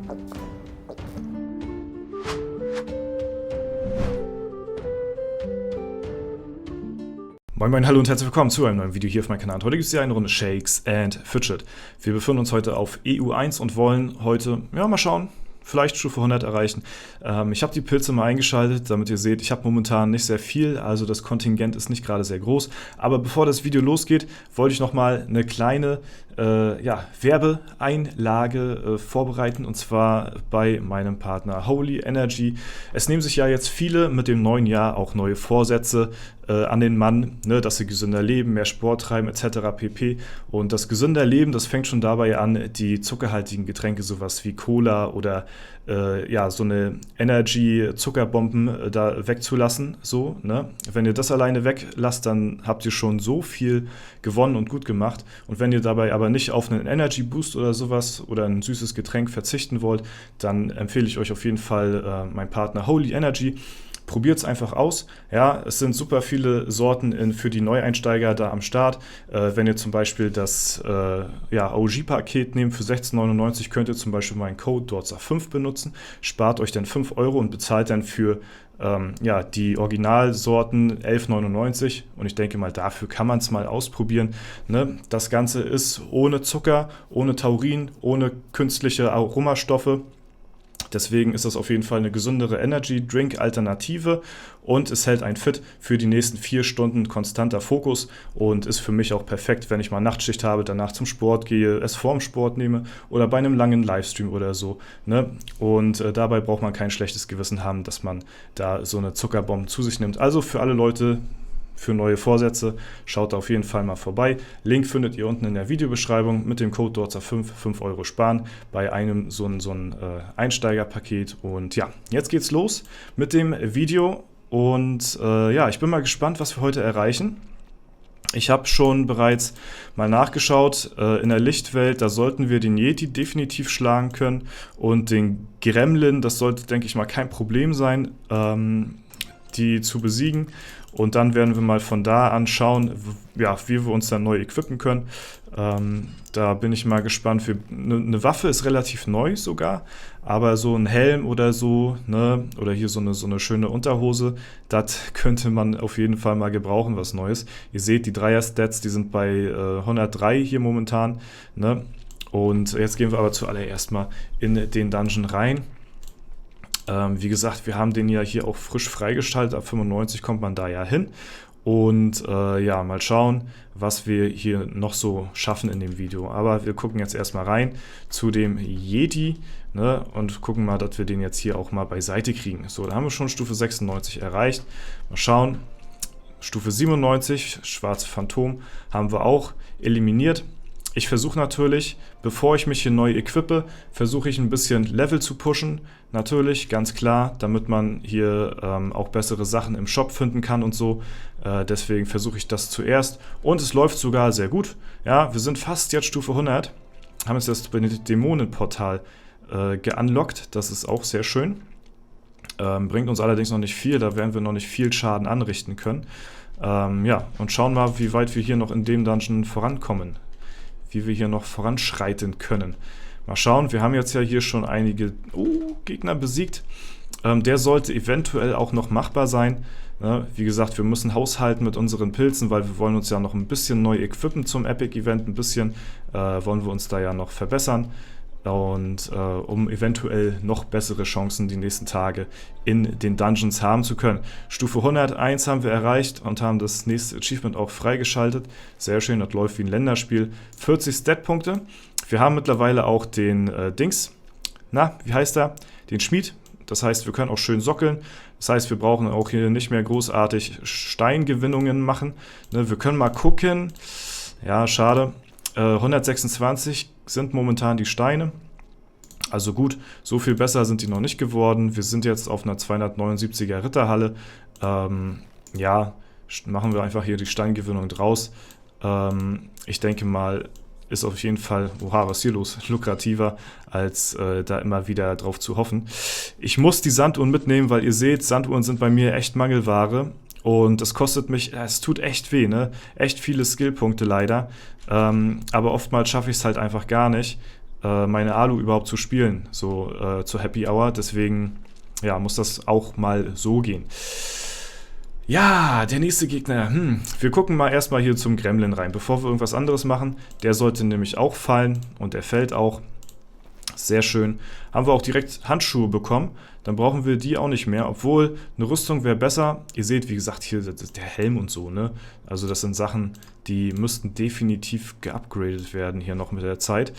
Moin Moin, hallo und herzlich willkommen zu einem neuen Video hier auf meinem Kanal. Heute gibt es hier eine Runde Shakes and Fidget. Wir befinden uns heute auf EU1 und wollen heute, mal schauen, vielleicht Stufe 100 erreichen. Ich habe die Pilze mal eingeschaltet, damit ihr seht, ich habe momentan nicht sehr viel, also das Kontingent ist nicht gerade sehr groß. Aber bevor das Video losgeht, wollte ich nochmal eine kleine Werbeeinlage vorbereiten, und zwar bei meinem Partner Holy Energy. Es nehmen sich ja jetzt viele mit dem neuen Jahr auch neue Vorsätze an den Mann, ne, dass sie gesünder leben, mehr Sport treiben etc. pp. Und das gesünder Leben, das fängt schon dabei an, die zuckerhaltigen Getränke, sowas wie Cola oder so eine Energy-Zuckerbomben da wegzulassen. So, ne? Wenn ihr das alleine weglasst, dann habt ihr schon so viel gewonnen und gut gemacht. Und wenn ihr dabei aber nicht auf einen Energy Boost oder sowas oder ein süßes Getränk verzichten wollt, dann empfehle ich euch auf jeden Fall meinen Partner Holy Energy. Probiert es einfach aus. Ja, es sind super viele Sorten für die Neueinsteiger da am Start. Wenn ihr zum Beispiel das OG-Paket nehmt für 16,99, könnt ihr zum Beispiel meinen Code DORZA5 benutzen. Spart euch dann 5 Euro und bezahlt dann für die Originalsorten 11,99. Und ich denke mal, dafür kann man es mal ausprobieren. Ne? Das Ganze ist ohne Zucker, ohne Taurin, ohne künstliche Aromastoffe. Deswegen ist das auf jeden Fall eine gesündere Energy-Drink-Alternative und es hält einen fit für die nächsten 4 Stunden konstanter Fokus und ist für mich auch perfekt, wenn ich mal Nachtschicht habe, danach zum Sport gehe, es vorm Sport nehme oder bei einem langen Livestream oder so. Ne? Und dabei braucht man kein schlechtes Gewissen haben, dass man da so eine Zuckerbombe zu sich nimmt. Also für alle Leute, für neue Vorsätze, schaut da auf jeden Fall mal vorbei. Link findet ihr unten in der Videobeschreibung. Mit dem Code DORZA5 5 Euro sparen bei einem so ein Einsteigerpaket. Und ja, jetzt geht's los mit dem Video. Und ich bin mal gespannt, was wir heute erreichen. Ich habe schon bereits mal nachgeschaut, in der Lichtwelt, da sollten wir den Yeti definitiv schlagen können. Und den Gremlin, das sollte, denke ich mal, kein Problem sein, die zu besiegen. Und dann werden wir mal von da an schauen, wie wir uns dann neu equippen können. Da bin ich mal gespannt. Eine Waffe ist relativ neu sogar, aber so ein Helm oder so, ne, oder hier so eine schöne Unterhose, das könnte man auf jeden Fall mal gebrauchen, was Neues. Ihr seht, die Dreier-Stats, die sind bei 103 hier momentan. Ne? Und jetzt gehen wir aber zuallererst mal in den Dungeon rein. Wie gesagt, wir haben den ja hier auch frisch freigeschaltet, ab 95 kommt man da ja hin. Und mal schauen, was wir hier noch so schaffen in dem Video. Aber wir gucken jetzt erstmal rein zu dem Yeti, ne, und gucken mal, dass wir den jetzt hier auch mal beiseite kriegen. So, da haben wir schon Stufe 96 erreicht. Mal schauen, Stufe 97, schwarze Phantom, haben wir auch eliminiert. Ich versuche natürlich, bevor ich mich hier neu equippe, versuche ich ein bisschen Level zu pushen. Natürlich, ganz klar, damit man hier auch bessere Sachen im Shop finden kann und so. Deswegen versuche ich das zuerst. Und es läuft sogar sehr gut. Ja, wir sind fast jetzt Stufe 100. Haben jetzt das Dämonenportal geunlockt. Das ist auch sehr schön. Bringt uns allerdings noch nicht viel. Da werden wir noch nicht viel Schaden anrichten können. Und schauen mal, wie weit wir hier noch in dem Dungeon vorankommen. Wie wir hier noch voranschreiten können. Mal schauen, wir haben jetzt ja hier schon einige Gegner besiegt. Der sollte eventuell auch noch machbar sein. Ne? Wie gesagt, wir müssen haushalten mit unseren Pilzen, weil wir wollen uns ja noch ein bisschen neu equippen zum Epic-Event. Ein bisschen wollen wir uns da ja noch verbessern. Und um eventuell noch bessere Chancen die nächsten Tage in den Dungeons haben zu können. Stufe 101 haben wir erreicht und haben das nächste Achievement auch freigeschaltet. Sehr schön, das läuft wie ein Länderspiel. 40 Stat-Punkte. Wir haben mittlerweile auch den wie heißt er? Den Schmied. Das heißt, wir können auch schön sockeln. Das heißt, wir brauchen auch hier nicht mehr großartig Steingewinnungen machen. Ne, wir können mal gucken. Ja, schade. 126 sind momentan die Steine. Also gut, so viel besser sind die noch nicht geworden. Wir sind jetzt auf einer 279er Ritterhalle. Machen wir einfach hier die Steingewinnung draus. Ich denke mal, ist auf jeden Fall, was ist hier los, lukrativer, als da immer wieder drauf zu hoffen. Ich muss die Sanduhren mitnehmen, weil ihr seht, Sanduhren sind bei mir echt Mangelware. Und das kostet mich, es tut echt weh, ne? Echt viele Skillpunkte leider. Aber oftmals schaffe ich es halt einfach gar nicht. meine Alu überhaupt zu spielen, so zur Happy Hour. Deswegen, ja, muss das auch mal so gehen. Ja, der nächste Gegner. Wir gucken mal erstmal hier zum Gremlin rein, bevor wir irgendwas anderes machen. Der sollte nämlich auch fallen und der fällt auch. Sehr schön. Haben wir auch direkt Handschuhe bekommen. Dann brauchen wir die auch nicht mehr, obwohl eine Rüstung wäre besser. Ihr seht, wie gesagt, hier das ist der Helm und so, ne? Also das sind Sachen, die müssten definitiv geupgradet werden hier noch mit der Zeit.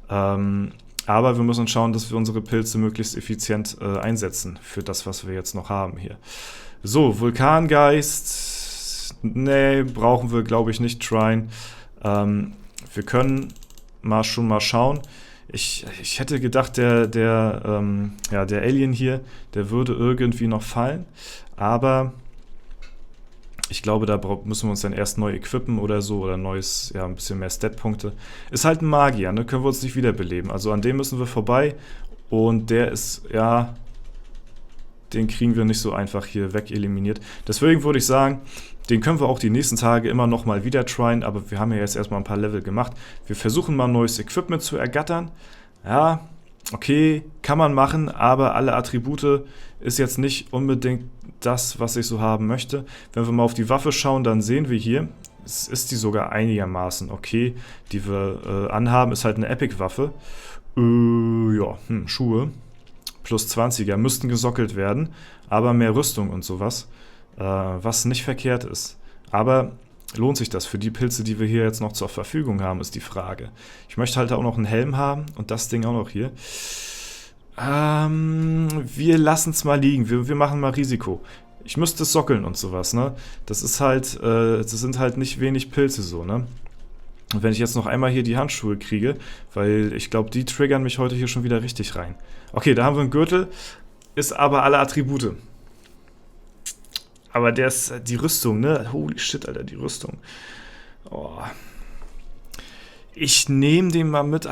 Aber wir müssen schauen, dass wir unsere Pilze möglichst effizient einsetzen für das, was wir jetzt noch haben hier. So, Vulkangeist. Nee, brauchen wir, glaube ich, nicht tryen. Wir können schon mal schauen. Ich hätte gedacht, der Alien hier, der würde irgendwie noch fallen. Aber ich glaube, da müssen wir uns dann erst neu equippen oder so. Oder neues, ja, ein bisschen mehr Stat-Punkte. Ist halt ein Magier, ne? Können wir uns nicht wiederbeleben. Also an dem müssen wir vorbei. Und der ist, ja, den kriegen wir nicht so einfach hier weg eliminiert. Deswegen würde ich sagen, den können wir auch die nächsten Tage immer noch mal wieder tryen, aber wir haben ja jetzt erstmal ein paar Level gemacht. Wir versuchen mal neues Equipment zu ergattern. Ja, okay, kann man machen, aber alle Attribute ist jetzt nicht unbedingt das, was ich so haben möchte. Wenn wir mal auf die Waffe schauen, dann sehen wir hier, es ist die sogar einigermaßen okay, die wir anhaben, ist halt eine Epic-Waffe. Schuhe. Plus 20er müssten gesockelt werden, aber mehr Rüstung und sowas, was nicht verkehrt ist. Aber lohnt sich das für die Pilze, die wir hier jetzt noch zur Verfügung haben, ist die Frage. Ich möchte halt auch noch einen Helm haben und das Ding auch noch hier. Wir lassen es mal liegen, wir machen mal Risiko. Ich müsste es sockeln und sowas, ne? Das ist halt, das sind halt nicht wenig Pilze so, ne? Und wenn ich jetzt noch einmal hier die Handschuhe kriege, weil ich glaube, die triggern mich heute hier schon wieder richtig rein. Okay, da haben wir einen Gürtel, ist aber alle Attribute. Aber der ist die Rüstung, ne? Holy shit, Alter, die Rüstung. Oh. Ich nehme den mal mit.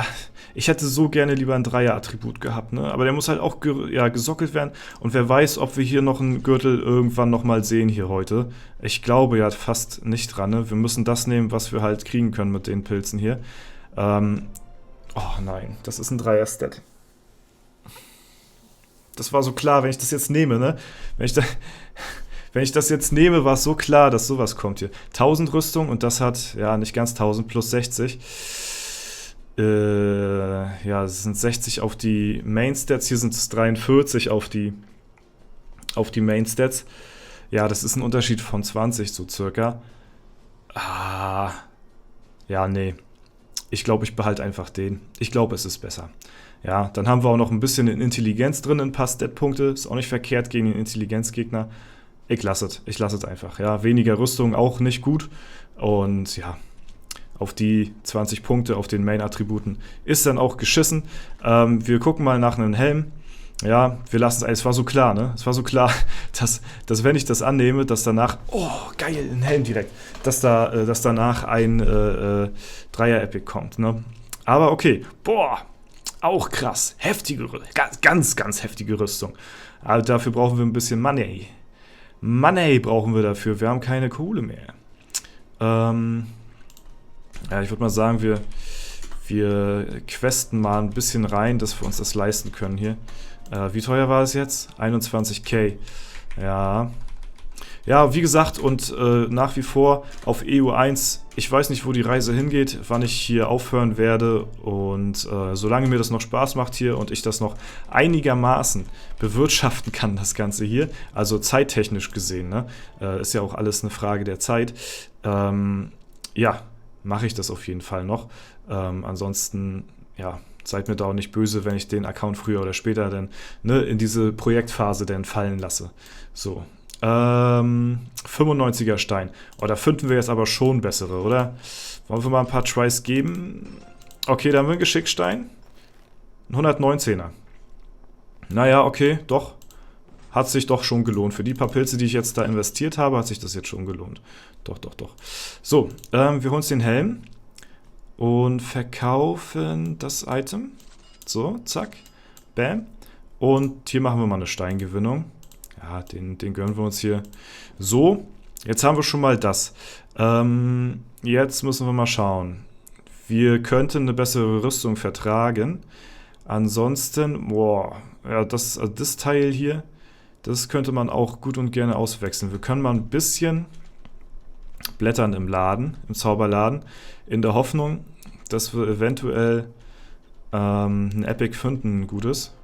Ich hätte so gerne lieber ein Dreier-Attribut gehabt, ne? Aber der muss halt auch gesockelt werden. Und wer weiß, ob wir hier noch einen Gürtel irgendwann nochmal sehen hier heute. Ich glaube ja fast nicht dran, ne? Wir müssen das nehmen, was wir halt kriegen können mit den Pilzen hier. Oh nein, das ist ein Dreier-Stat. Das war so klar, wenn ich das jetzt nehme, ne? Wenn ich das jetzt nehme, war es so klar, dass sowas kommt hier. 1000 Rüstung und das hat, ja, nicht ganz 1000, plus 60. Es sind 60 auf die Main Stats, hier sind es 43 auf die Main Stats. Ja, das ist ein Unterschied von 20 so circa. Ja, nee. Ich glaube, ich behalte einfach den. Ich glaube, es ist besser. Ja, dann haben wir auch noch ein bisschen in Intelligenz drin, ein paar Stat-Punkte. Ist auch nicht verkehrt gegen den Intelligenzgegner. Ich lasse es einfach. Ja, weniger Rüstung auch nicht gut. Und ja, auf die 20 Punkte auf den Main-Attributen ist dann auch geschissen. Wir gucken mal nach einem Helm. Ja, wir lassen es. Es war so klar, ne? Es war so klar, dass wenn ich das annehme, dass danach, oh, geil, ein Helm direkt, dass danach ein Dreier-Epic kommt, ne? Aber okay, boah, auch krass, ganz, ganz heftige Rüstung. Aber dafür brauchen wir ein bisschen Money. Money brauchen wir dafür, wir haben keine Kohle mehr. Ja, ich würde mal sagen, wir questen mal ein bisschen rein, dass wir uns das leisten können hier. Wie teuer war es jetzt? 21k. Ja. Ja, wie gesagt, und nach wie vor auf EU1. Ich weiß nicht, wo die Reise hingeht, wann ich hier aufhören werde. Und solange mir das noch Spaß macht hier und ich das noch einigermaßen bewirtschaften kann, das Ganze hier, also zeittechnisch gesehen, ne, ist ja auch alles eine Frage der Zeit, ja, mache ich das auf jeden Fall noch. Ansonsten, ja, seid mir da auch nicht böse, wenn ich den Account früher oder später dann, ne, in diese Projektphase dann fallen lasse. So. 95er Stein. Oh, da finden wir jetzt aber schon bessere, oder? Wollen wir mal ein paar Tries geben? Okay, da haben wir einen Geschickstein. Ein 119er. Naja, okay, doch. Hat sich doch schon gelohnt. Für die paar Pilze, die ich jetzt da investiert habe, hat sich das jetzt schon gelohnt. Doch. So, wir holen uns den Helm und verkaufen das Item. So, zack, bam. Und hier machen wir mal eine Steingewinnung. Ja, den gönnen wir uns hier. So, jetzt haben wir schon mal das. Jetzt müssen wir mal schauen. Wir könnten eine bessere Rüstung vertragen. Ansonsten, boah, ja, das Teil hier, das könnte man auch gut und gerne auswechseln. Wir können mal ein bisschen blättern im Laden, im Zauberladen, in der Hoffnung, dass wir eventuell ein Epic finden, ein gutes.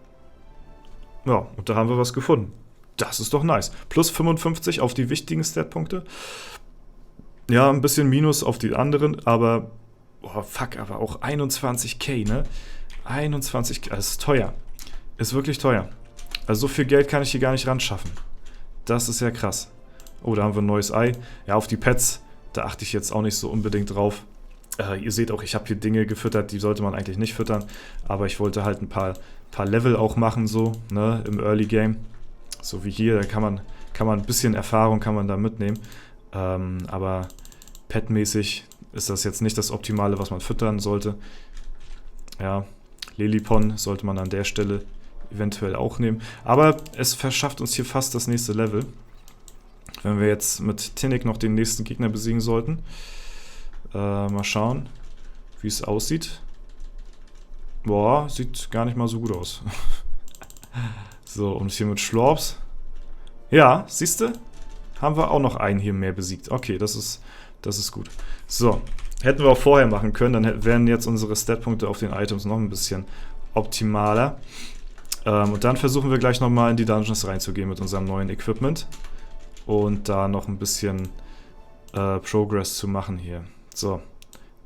Ja, und da haben wir was gefunden. Das ist doch nice. Plus 55 auf die wichtigen Statpunkte. Ja, ein bisschen Minus auf die anderen, aber oh, fuck, aber auch 21k, ne? 21k, das ist teuer. Ist wirklich teuer. Also so viel Geld kann ich hier gar nicht ran schaffen. Das ist ja krass. Oh, da haben wir ein neues Ei. Ja, auf die Pets, da achte ich jetzt auch nicht so unbedingt drauf. Ihr seht auch, ich habe hier Dinge gefüttert, die sollte man eigentlich nicht füttern. Aber ich wollte halt ein paar Level auch machen, so, ne, im Early Game. So wie hier, da kann man ein bisschen Erfahrung kann man da mitnehmen. Aber petmäßig ist das jetzt nicht das Optimale, was man füttern sollte. Ja, Lilipon sollte man an der Stelle eventuell auch nehmen. Aber es verschafft uns hier fast das nächste Level. Wenn wir jetzt mit Tinnik noch den nächsten Gegner besiegen sollten. Mal schauen, wie es aussieht. Boah, sieht gar nicht mal so gut aus. So, und hier mit Schlorps. Ja, siehst du? Haben wir auch noch einen hier mehr besiegt. Okay, das ist gut. So, hätten wir auch vorher machen können, dann wären jetzt unsere Statpunkte auf den Items noch ein bisschen optimaler. Und dann versuchen wir gleich nochmal in die Dungeons reinzugehen mit unserem neuen Equipment. Und da noch ein bisschen Progress zu machen hier. So,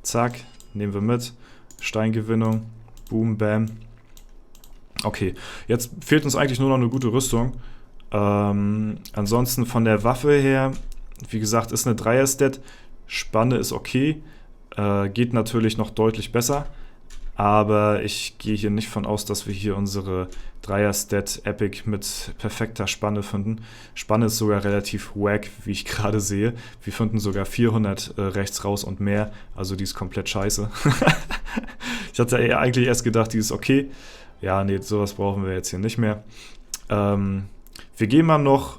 zack, nehmen wir mit. Steingewinnung, boom, bam. Okay, jetzt fehlt uns eigentlich nur noch eine gute Rüstung. Ansonsten von der Waffe her, wie gesagt, ist eine 3er-Stat. Spanne ist okay. Geht natürlich noch deutlich besser. Aber ich gehe hier nicht von aus, dass wir hier unsere 3er-Stat Epic mit perfekter Spanne finden. Spanne ist sogar relativ wack, wie ich gerade sehe. Wir finden sogar 400 rechts raus und mehr. Also die ist komplett scheiße. Ich hatte eigentlich erst gedacht, die ist okay. Ja, nee, sowas brauchen wir jetzt hier nicht mehr. Wir gehen mal noch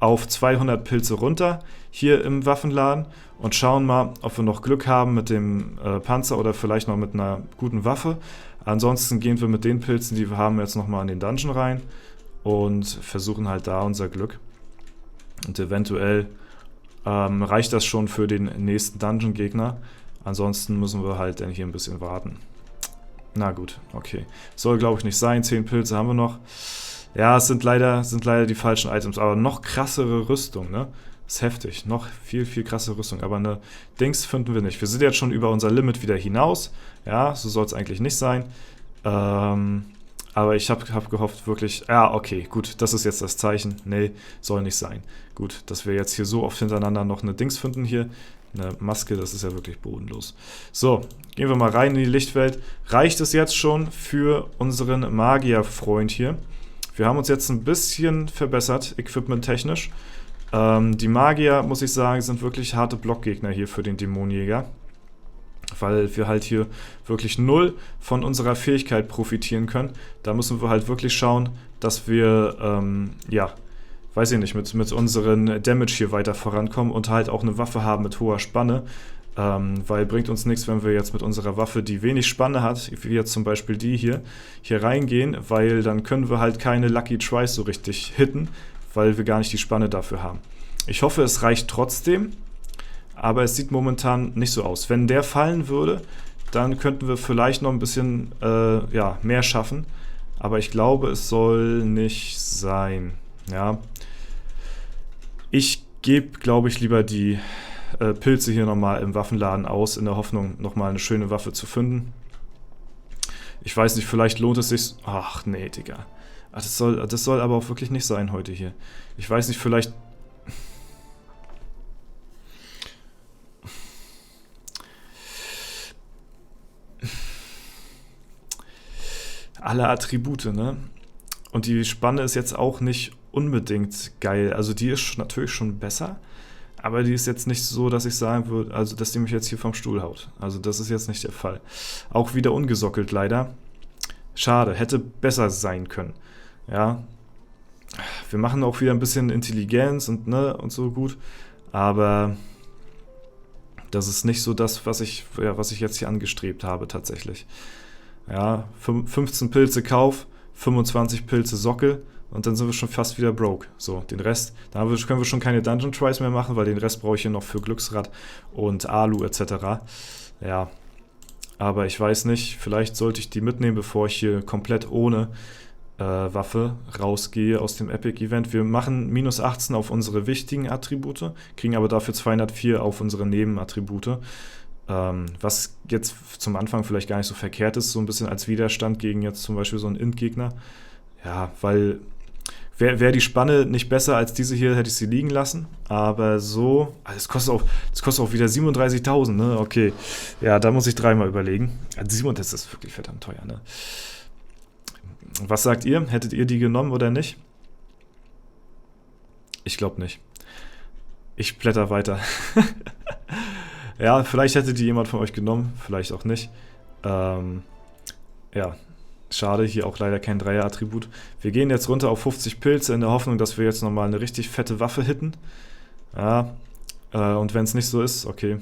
auf 200 Pilze runter hier im Waffenladen und schauen mal, ob wir noch Glück haben mit dem Panzer oder vielleicht noch mit einer guten Waffe. Ansonsten gehen wir mit den Pilzen, die wir haben, jetzt nochmal in den Dungeon rein und versuchen halt da unser Glück. Und eventuell reicht das schon für den nächsten Dungeon-Gegner. Ansonsten müssen wir halt dann hier ein bisschen warten. Na gut, okay. Soll, glaube ich, nicht sein. 10 Pilze haben wir noch. Ja, es sind leider die falschen Items, aber noch krassere Rüstung, ne? Ist heftig. Noch viel, viel krassere Rüstung. Aber eine Dings finden wir nicht. Wir sind jetzt schon über unser Limit wieder hinaus. Ja, so soll es eigentlich nicht sein. Aber ich hab gehofft, wirklich. Ja, okay, gut. Das ist jetzt das Zeichen. Nee, soll nicht sein. Gut, dass wir jetzt hier so oft hintereinander noch eine Dings finden hier. Eine Maske, das ist ja wirklich bodenlos. So, gehen wir mal rein in die Lichtwelt. Reicht es jetzt schon für unseren Magierfreund hier? Wir haben uns jetzt ein bisschen verbessert, equipment-technisch. Die Magier, muss ich sagen, sind wirklich harte Blockgegner hier für den Dämonenjäger. Weil wir halt hier wirklich null von unserer Fähigkeit profitieren können. Da müssen wir halt wirklich schauen, dass wir, ja, weiß ich nicht, mit unseren Damage hier weiter vorankommen und halt auch eine Waffe haben mit hoher Spanne. Weil bringt uns nichts, wenn wir jetzt mit unserer Waffe, die wenig Spanne hat, wie jetzt zum Beispiel die hier reingehen, weil dann können wir halt keine Lucky Tries so richtig hitten, weil wir gar nicht die Spanne dafür haben. Ich hoffe, es reicht trotzdem, aber es sieht momentan nicht so aus. Wenn der fallen würde, dann könnten wir vielleicht noch ein bisschen ja, mehr schaffen, aber ich glaube, es soll nicht sein. Ja. Ich gebe, glaube ich, lieber die Pilze hier nochmal im Waffenladen aus, in der Hoffnung, nochmal eine schöne Waffe zu finden. Ich weiß nicht, vielleicht lohnt es sich. Ach nee, Digga. Ach, das soll aber auch wirklich nicht sein heute hier. Ich weiß nicht, vielleicht. Alle Attribute, ne? Und die Spanne ist jetzt auch nicht unbedingt geil. Also die ist natürlich schon besser, aber die ist jetzt nicht so, dass ich sagen würde, also dass die mich jetzt hier vom Stuhl haut. Also das ist jetzt nicht der Fall. Auch wieder ungesockelt leider. Schade, hätte besser sein können. Ja. Wir machen auch wieder ein bisschen Intelligenz und so gut, aber Das ist nicht so das, was ich jetzt hier angestrebt habe tatsächlich. Ja, 15 Pilze Kauf, 25 Pilze Sockel und dann sind wir schon fast wieder broke. So, den Rest, können wir schon keine Dungeon Tries mehr machen, weil den Rest brauche ich hier noch für Glücksrad und Alu etc. Ja, aber ich weiß nicht, vielleicht sollte ich die mitnehmen, bevor ich hier komplett ohne Waffe rausgehe aus dem Epic-Event. Wir machen minus 18 auf unsere wichtigen Attribute, kriegen aber dafür 204 auf unsere Nebenattribute. Was jetzt zum Anfang vielleicht gar nicht so verkehrt ist, so ein bisschen als Widerstand gegen jetzt zum Beispiel so einen Int-Gegner. Ja, weil wäre die Spanne nicht besser als diese hier, hätte ich sie liegen lassen. Aber so, das kostet auch wieder 37.000, ne? Okay, ja, da muss ich dreimal überlegen. Ja, das ist wirklich verdammt teuer, ne? Was sagt ihr? Hättet ihr die genommen oder nicht? Ich glaube nicht. Ich blätter weiter. Ja, vielleicht hätte die jemand von euch genommen, vielleicht auch nicht. Ja, schade, hier auch leider kein Dreier-Attribut. Wir gehen jetzt runter auf 50 Pilze in der Hoffnung, dass wir jetzt nochmal eine richtig fette Waffe hitten. Ja, und wenn es nicht so ist, okay,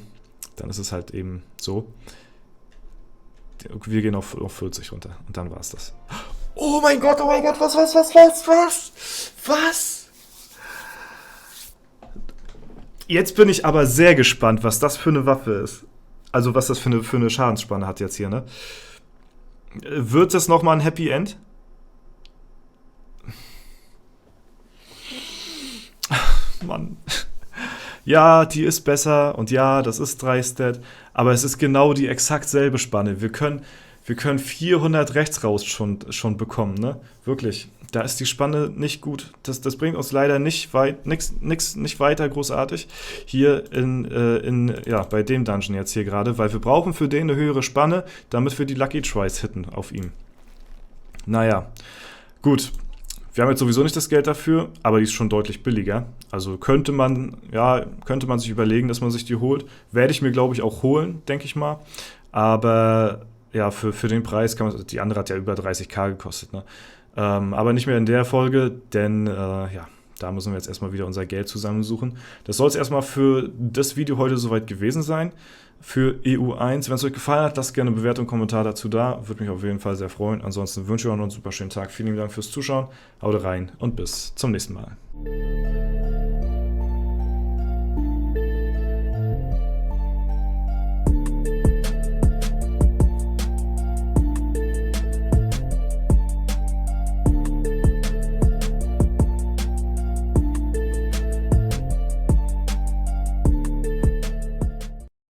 dann ist es halt eben so. Wir gehen auf 40 runter und dann war es das. Oh mein Gott, was? Jetzt bin ich aber sehr gespannt, was das für eine Waffe ist. Also was das für eine Schadensspanne hat jetzt hier, ne? Wird das nochmal ein Happy End? Mann. Ja, die ist besser und ja, das ist 3-Stat, aber es ist genau die exakt selbe Spanne. Wir können 400 rechts raus schon bekommen, ne? Wirklich. Da ist die Spanne nicht gut. Das bringt uns leider nicht weiter großartig hier bei dem Dungeon jetzt hier gerade, weil wir brauchen für den eine höhere Spanne, damit wir die Lucky Tries hitten auf ihm. Naja, gut. Wir haben jetzt sowieso nicht das Geld dafür, aber die ist schon deutlich billiger. Also könnte man sich überlegen, dass man sich die holt. Werde ich mir, glaube ich, auch holen, denke ich mal. Aber ja, für den Preis kann man, die andere hat ja über 30.000 gekostet, ne? Aber nicht mehr in der Folge, denn da müssen wir jetzt erstmal wieder unser Geld zusammensuchen. Das soll es erstmal für das Video heute soweit gewesen sein. Für EU1. Wenn es euch gefallen hat, lasst gerne eine Bewertung und Kommentar dazu da. Würde mich auf jeden Fall sehr freuen. Ansonsten wünsche ich euch noch einen super schönen Tag. Vielen Dank fürs Zuschauen. Haut rein und bis zum nächsten Mal.